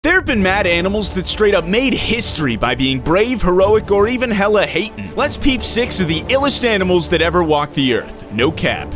There have been mad animals that straight up made history by being brave, heroic, or even hella hatin'. Let's peep 6 of the illest animals that ever walked the earth. No cap.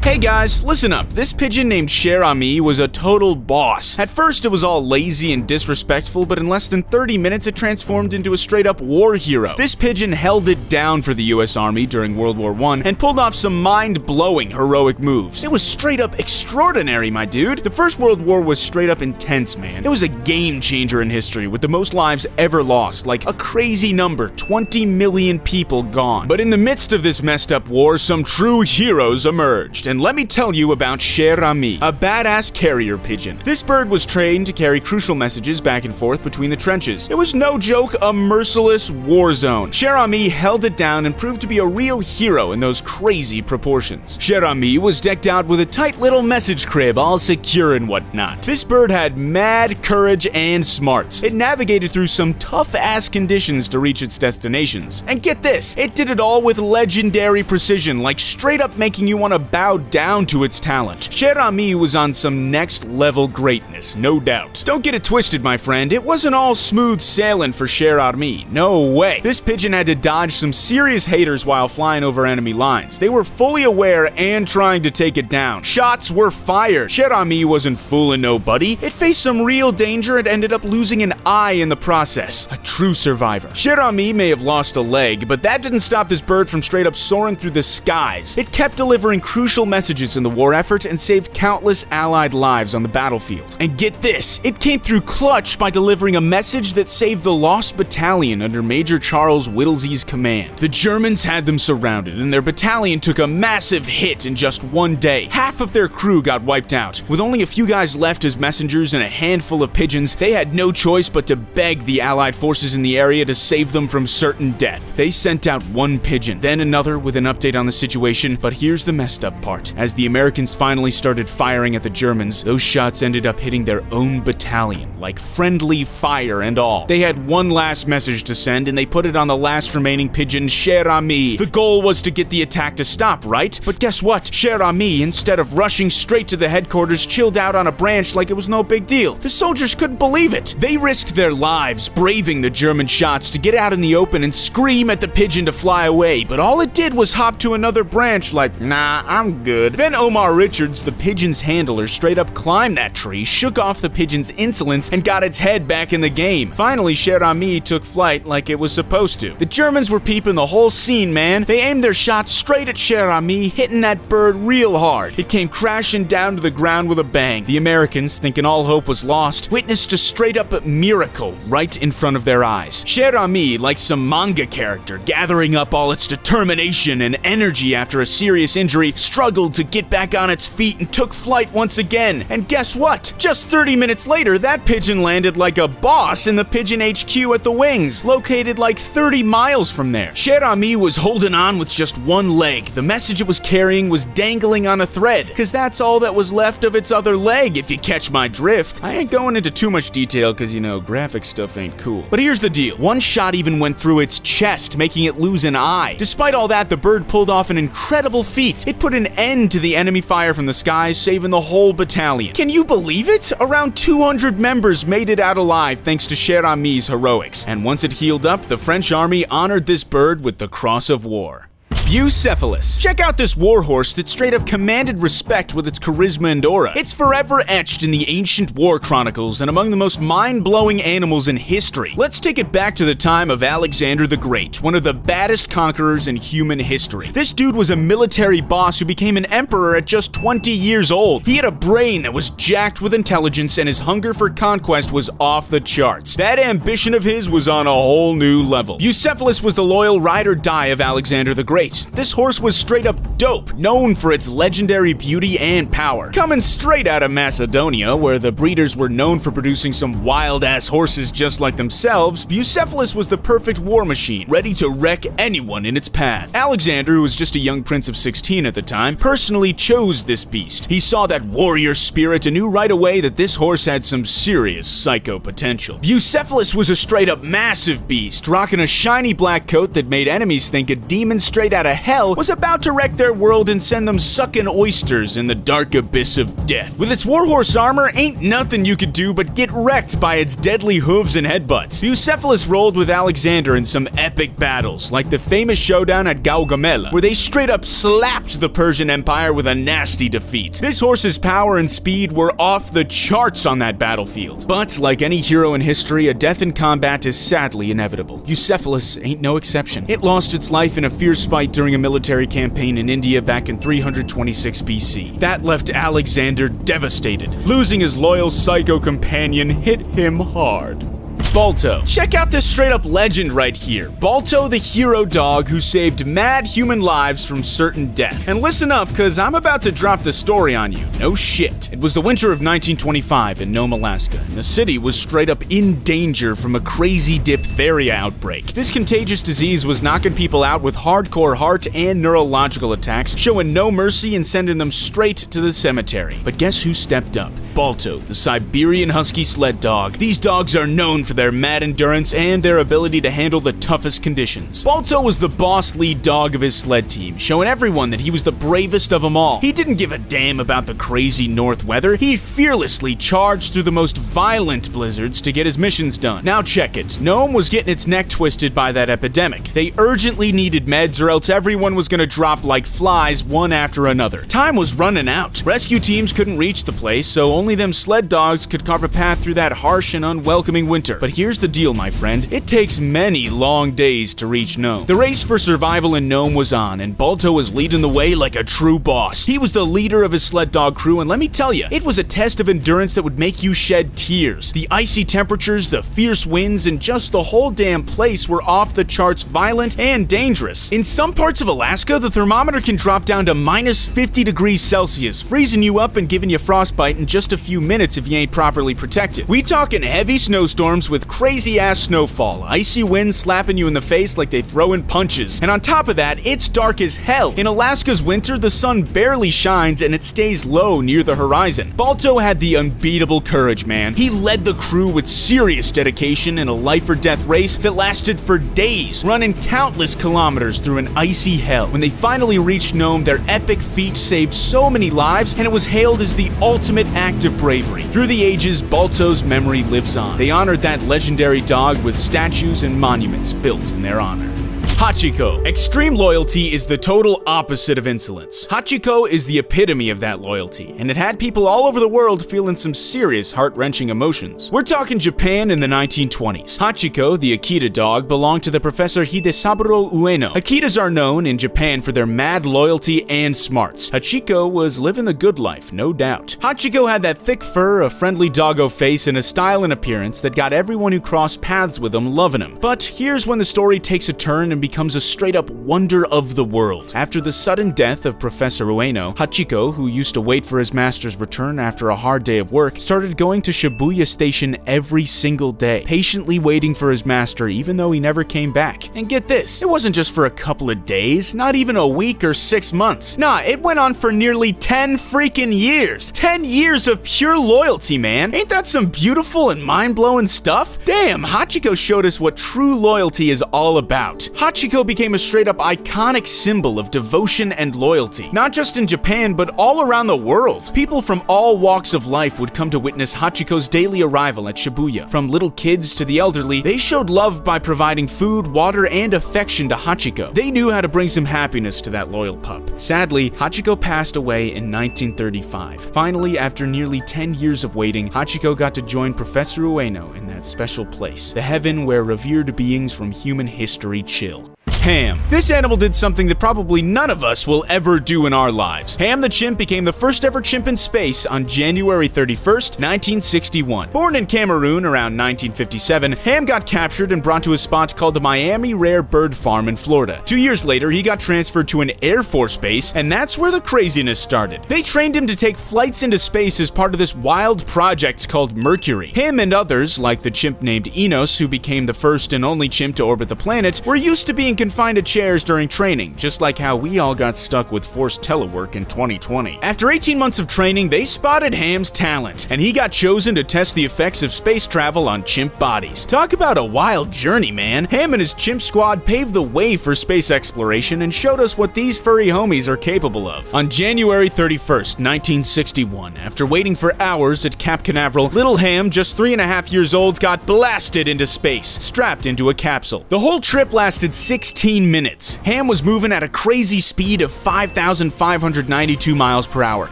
Hey guys, listen up. This pigeon named Cher Ami was a total boss. At first it was all lazy and disrespectful, but in less than 30 minutes it transformed into a straight up war hero. This pigeon held it down for the US Army during World War I and pulled off some mind-blowing heroic moves. It was straight up extraordinary, my dude. The First World War was straight up intense, man. It was a game changer in history with the most lives ever lost, like a crazy number, 20 million people gone. But in the midst of this messed up war, some true heroes emerged. And let me tell you about Cher Ami, a badass carrier pigeon. This bird was trained to carry crucial messages back and forth between the trenches. It was no joke a merciless war zone. Cher Ami held it down and proved to be a real hero in those crazy proportions. Cher Ami was decked out with a tight little message crib, all secure and whatnot. This bird had mad courage and smarts. It navigated through some tough-ass conditions to reach its destinations. And get this, it did it all with legendary precision, like straight up making you want to bow down to its talent. Cher Ami was on some next level greatness, no doubt. Don't get it twisted, my friend, it wasn't all smooth sailing for Cher Ami. No way. This pigeon had to dodge some serious haters while flying over enemy lines. They were fully aware and trying to take it down. Shots were fired. Cher Ami wasn't fooling nobody. It faced some real danger and ended up losing an eye in the process. A true survivor. Cher Ami may have lost a leg, but that didn't stop this bird from straight up soaring through the skies. It kept delivering crucial messages in the war effort and saved countless allied lives on the battlefield. And get this, it came through clutch by delivering a message that saved the lost battalion under Major Charles Whittlesey's command. The Germans had them surrounded and their battalion took a massive hit in just one day. Half of their crew got wiped out. With only a few guys left as messengers and a handful of pigeons, they had no choice but to beg the allied forces in the area to save them from certain death. They sent out one pigeon, then another with an update on the situation, but here's the messed up part. As the Americans finally started firing at the Germans, those shots ended up hitting their own battalion, like friendly fire and all. They had one last message to send, and they put it on the last remaining pigeon, Cher Ami. The goal was to get the attack to stop, right? But guess what? Cher Ami, instead of rushing straight to the headquarters, chilled out on a branch like it was no big deal. The soldiers couldn't believe it. They risked their lives, braving the German shots to get out in the open and scream at the pigeon to fly away, but all it did was hop to another branch like, nah, I'm good. Then Omar Richards, the pigeon's handler, straight up climbed that tree, shook off the pigeon's insolence, and got its head back in the game. Finally, Cher Ami took flight like it was supposed to. The Germans were peeping the whole scene, man. They aimed their shots straight at Cher Ami, hitting that bird real hard. It came crashing down to the ground with a bang. The Americans, thinking all hope was lost, witnessed a straight up miracle right in front of their eyes. Cher Ami, like some manga character, gathering up all its determination and energy after a serious injury, struggled to get back on its feet and took flight once again. And guess what? Just 30 minutes later, that pigeon landed like a boss in the Pigeon HQ at the Wings, located like 30 miles from there. Cher Ami was holding on with just one leg. The message it was carrying was dangling on a thread, cause that's all that was left of its other leg, if you catch my drift. I ain't going into too much detail cause you know, graphic stuff ain't cool. But here's the deal. One shot even went through its chest, making it lose an eye. Despite all that, the bird pulled off an incredible feat. It put an end to the enemy fire from the skies, saving the whole battalion. Can you believe it? Around 200 members made it out alive thanks to Cher Ami's heroics. And once it healed up, the French army honored this bird with the Cross of War. Bucephalus. Check out this warhorse that straight up commanded respect with its charisma and aura. It's forever etched in the ancient war chronicles and among the most mind-blowing animals in history. Let's take it back to the time of Alexander the Great, one of the baddest conquerors in human history. This dude was a military boss who became an emperor at just 20 years old. He had a brain that was jacked with intelligence and his hunger for conquest was off the charts. That ambition of his was on a whole new level. Bucephalus was the loyal ride or die of Alexander the Great. This horse was straight up dope, known for its legendary beauty and power. Coming straight out of Macedonia, where the breeders were known for producing some wild-ass horses just like themselves, Bucephalus was the perfect war machine, ready to wreck anyone in its path. Alexander, who was just a young prince of 16 at the time, personally chose this beast. He saw that warrior spirit and knew right away that this horse had some serious psycho potential. Bucephalus was a straight up massive beast, rocking a shiny black coat that made enemies think a demon straight out of hell was about to wreck their world and send them sucking oysters in the dark abyss of death. With its warhorse armor, ain't nothing you could do but get wrecked by its deadly hooves and headbutts. Bucephalus rolled with Alexander in some epic battles, like the famous showdown at Gaugamela, where they straight up slapped the Persian Empire with a nasty defeat. This horse's power and speed were off the charts on that battlefield. But like any hero in history, a death in combat is sadly inevitable. Bucephalus ain't no exception. It lost its life in a fierce fight during a military campaign in India back in 326 BC. That left Alexander devastated. Losing his loyal psycho companion hit him hard. Balto. Check out this straight up legend right here. Balto, the hero dog who saved mad human lives from certain death. And listen up, cause I'm about to drop the story on you. No shit. It was the winter of 1925 in Nome, Alaska, and the city was straight up in danger from a crazy diphtheria outbreak. This contagious disease was knocking people out with hardcore heart and neurological attacks, showing no mercy and sending them straight to the cemetery. But guess who stepped up? Balto, the Siberian Husky sled dog. These dogs are known for their mad endurance and their ability to handle the toughest conditions. Balto was the boss lead dog of his sled team, showing everyone that he was the bravest of them all. He didn't give a damn about the crazy north weather. He fearlessly charged through the most violent blizzards to get his missions done. Now check it. Nome was getting its neck twisted by that epidemic. They urgently needed meds or else everyone was gonna drop like flies one after another. Time was running out. Rescue teams couldn't reach the place, so only them sled dogs could carve a path through that harsh and unwelcoming winter. But here's the deal, my friend. It takes many long days to reach Nome. The race for survival in Nome was on, and Balto was leading the way like a true boss. He was the leader of his sled dog crew, and let me tell you, it was a test of endurance that would make you shed tears. The icy temperatures, the fierce winds, and just the whole damn place were off the charts violent and dangerous. In some parts of Alaska, the thermometer can drop down to minus 50 degrees Celsius, freezing you up and giving you frostbite in just a few minutes if you ain't properly protected. We talking heavy snowstorms with crazy-ass snowfall, icy winds slapping you in the face like they throwing punches. And on top of that, it's dark as hell. In Alaska's winter, the sun barely shines and it stays low near the horizon. Balto had the unbeatable courage, man. He led the crew with serious dedication in a life-or-death race that lasted for days, running countless kilometers through an icy hell. When they finally reached Nome, their epic feat saved so many lives, and it was hailed as the ultimate act of bravery. Through the ages, Balto's memory lives on. They honored that legendary dog with statues and monuments built in their honor. Hachiko. Extreme loyalty is the total opposite of insolence. Hachiko is the epitome of that loyalty, and it had people all over the world feeling some serious heart-wrenching emotions. We're talking Japan in the 1920s. Hachiko, the Akita dog, belonged to the Professor Hidesaburo Ueno. Akitas are known in Japan for their mad loyalty and smarts. Hachiko was living the good life, no doubt. Hachiko had that thick fur, a friendly doggo face, and a style and appearance that got everyone who crossed paths with him loving him. But here's when the story takes a turn and becomes a straight-up wonder of the world. After the sudden death of Professor Ueno, Hachiko, who used to wait for his master's return after a hard day of work, started going to Shibuya Station every single day, patiently waiting for his master even though he never came back. And get this, it wasn't just for a couple of days, not even a week or 6 months. Nah, it went on for nearly 10 freaking years. 10 years of pure loyalty, man. Ain't that some beautiful and mind-blowing stuff? Damn, Hachiko showed us what true loyalty is all about. Hachiko became a straight-up iconic symbol of devotion and loyalty. Not just in Japan, but all around the world. People from all walks of life would come to witness Hachiko's daily arrival at Shibuya. From little kids to the elderly, they showed love by providing food, water, and affection to Hachiko. They knew how to bring some happiness to that loyal pup. Sadly, Hachiko passed away in 1935. Finally, after nearly 10 years of waiting, Hachiko got to join Professor Ueno in that special place, the heaven where revered beings from human history chill. Ham. This animal did something that probably none of us will ever do in our lives. Ham the chimp became the first ever chimp in space on January 31st, 1961. Born in Cameroon around 1957, Ham got captured and brought to a spot called the Miami Rare Bird Farm in Florida. 2 years later, he got transferred to an Air Force base, and that's where the craziness started. They trained him to take flights into space as part of this wild project called Mercury. Him and others, like the chimp named Enos, who became the first and only chimp to orbit the planet, were used to being confined find a chairs during training, just like how we all got stuck with forced telework in 2020. After 18 months of training, they spotted Ham's talent, and he got chosen to test the effects of space travel on chimp bodies. Talk about a wild journey, man. Ham and his chimp squad paved the way for space exploration and showed us what these furry homies are capable of. On January 31st, 1961, after waiting for hours at Cap Canaveral, little Ham, just 3.5 years old, got blasted into space, strapped into a capsule. The whole trip lasted 16 minutes. Ham was moving at a crazy speed of 5,592 miles per hour,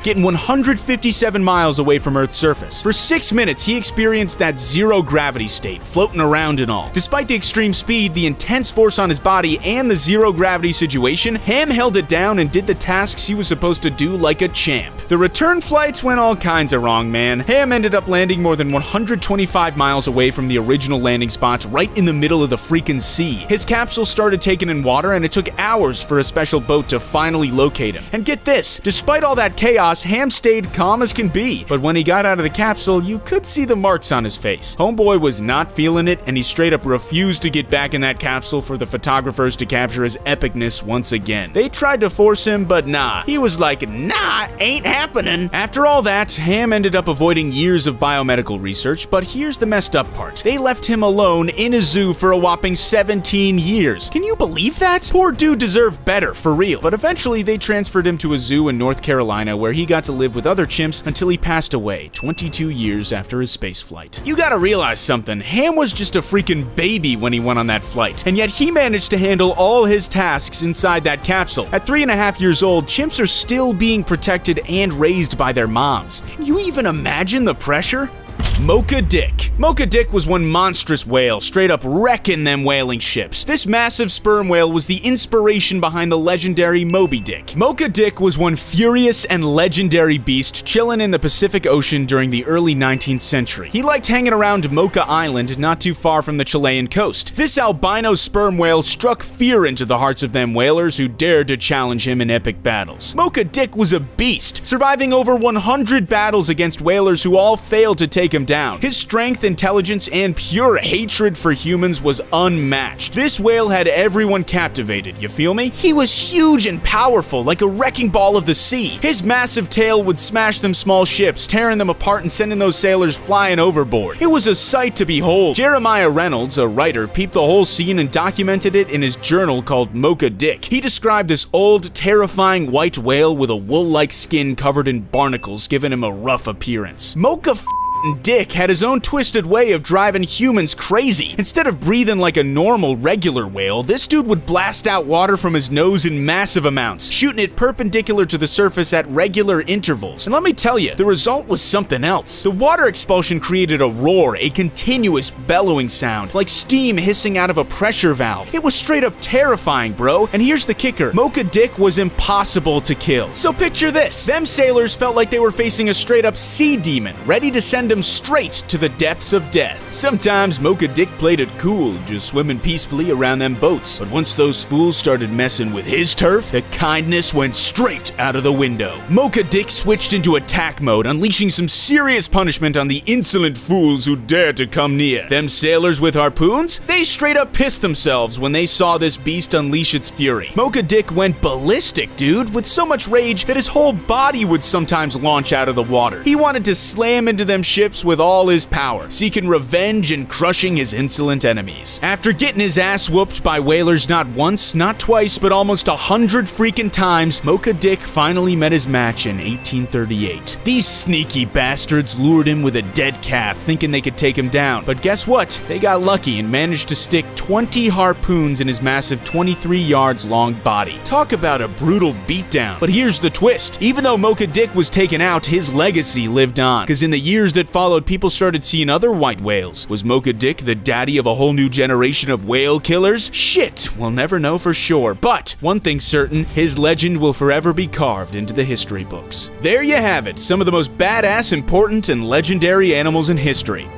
getting 157 miles away from Earth's surface. For 6 minutes, he experienced that zero gravity state, floating around and all. Despite the extreme speed, the intense force on his body, and the zero gravity situation, Ham held it down and did the tasks he was supposed to do like a champ. The return flights went all kinds of wrong, man. Ham ended up landing more than 125 miles away from the original landing spot, right in the middle of the freaking sea. His capsule started taking in water, and it took hours for a special boat to finally locate him. And get this, despite all that chaos, Ham stayed calm as can be. But when he got out of the capsule, you could see the marks on his face. Homeboy was not feeling it, and he straight up refused to get back in that capsule for the photographers to capture his epicness once again. They tried to force him, but nah. He was like, nah, ain't happening. After all that, Ham ended up avoiding years of biomedical research, but here's the messed up part. They left him alone in a zoo for a whopping 17 years. Can you believe that? Poor dude deserved better, for real. But eventually they transferred him to a zoo in North Carolina where he got to live with other chimps until he passed away 22 years after his space flight. You gotta realize something. Ham was just a freaking baby when he went on that flight, and yet he managed to handle all his tasks inside that capsule. At 3.5 years old, chimps are still being protected and raised by their moms. Can you even imagine the pressure? Mocha Dick. Mocha Dick was one monstrous whale, straight up wrecking them whaling ships. This massive sperm whale was the inspiration behind the legendary Moby Dick. Mocha Dick was one furious and legendary beast chilling in the Pacific Ocean during the early 19th century. He liked hanging around Mocha Island, not too far from the Chilean coast. This albino sperm whale struck fear into the hearts of them whalers who dared to challenge him in epic battles. Mocha Dick was a beast, surviving over 100 battles against whalers who all failed to take him down. His strength, intelligence, and pure hatred for humans was unmatched. This whale had everyone captivated, you feel me? He was huge and powerful, like a wrecking ball of the sea. His massive tail would smash them small ships, tearing them apart and sending those sailors flying overboard. It was a sight to behold. Jeremiah Reynolds, a writer, peeped the whole scene and documented it in his journal called Mocha Dick. He described this old, terrifying white whale with a wool-like skin covered in barnacles, giving him a rough appearance. Mocha Dick had his own twisted way of driving humans crazy. Instead of breathing like a normal, regular whale, this dude would blast out water from his nose in massive amounts, shooting it perpendicular to the surface at regular intervals. And let me tell you, the result was something else. The water expulsion created a roar, a continuous bellowing sound, like steam hissing out of a pressure valve. It was straight up terrifying, bro. And here's the kicker. Mocha Dick was impossible to kill. So picture this. Them sailors felt like they were facing a straight up sea demon, ready to send him straight to the depths of death. Sometimes Mocha Dick played it cool, just swimming peacefully around them boats. But once those fools started messing with his turf, the kindness went straight out of the window. Mocha Dick switched into attack mode, unleashing some serious punishment on the insolent fools who dared to come near. Them sailors with harpoons? They straight up pissed themselves when they saw this beast unleash its fury. Mocha Dick went ballistic, dude, with so much rage that his whole body would sometimes launch out of the water. He wanted to slam into them ships with all his power, seeking revenge and crushing his insolent enemies. After getting his ass whooped by whalers not once, not twice, but almost 100 freaking times, Mocha Dick finally met his match in 1838. These sneaky bastards lured him with a dead calf, thinking they could take him down. But guess what? They got lucky and managed to stick 20 harpoons in his massive 23 yards long body. Talk about a brutal beatdown. But here's the twist. Even though Mocha Dick was taken out, his legacy lived on. Because in the years that followed, people started seeing other white whales. Was Mocha Dick the daddy of a whole new generation of whale killers? Shit, we'll never know for sure. But one thing's certain, his legend will forever be carved into the history books. There you have it, some of the most badass, important, and legendary animals in history.